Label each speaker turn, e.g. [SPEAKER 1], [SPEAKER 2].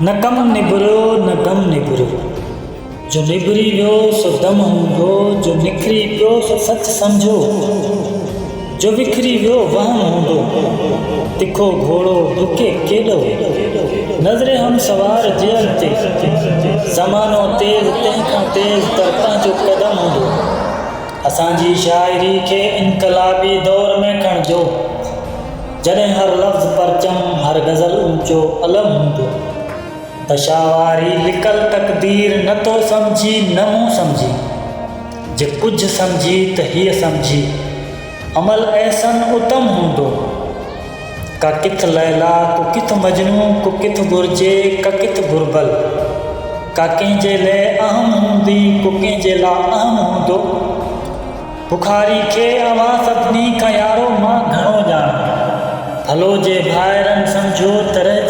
[SPEAKER 1] न कम निबुरो न गम निबुरो, जो निबरी वियो सो दम हूंदो, जो निखरी पियो सो सच समझो, जो विखरी वियो वहम हूंदो, तिखो घोड़ो डुके केॾो, नज़रे हम सवार जेल ते, ज़मानो तेज़ तंहिंखां तेज़ तरतां जो कदम हूंदो। असांजी शाइरी खे इनकलाबी दौर में खणिजो, जॾहिं हर लफ़्ज़ परचम, हर गज़ल ऊंचो अलम हूंदो। दशावारी लिकल तक़दीर न तो समझी न मूं समझी, जे कुझु समझी त हीअ समझी, अमल ऐसन उत्तम हूंदो। का किथ लैला को किथ मजनू को किथ गुरजे का किथ गुरबल, का कंहिंजे लाइ अहम हूंदी को कंहिंजे लाइ अहम हूंदो। बुखारी खे अवां सभिनी खां यारो मां घणो ॼाणा, भलो जे भाइरनि समझो तरह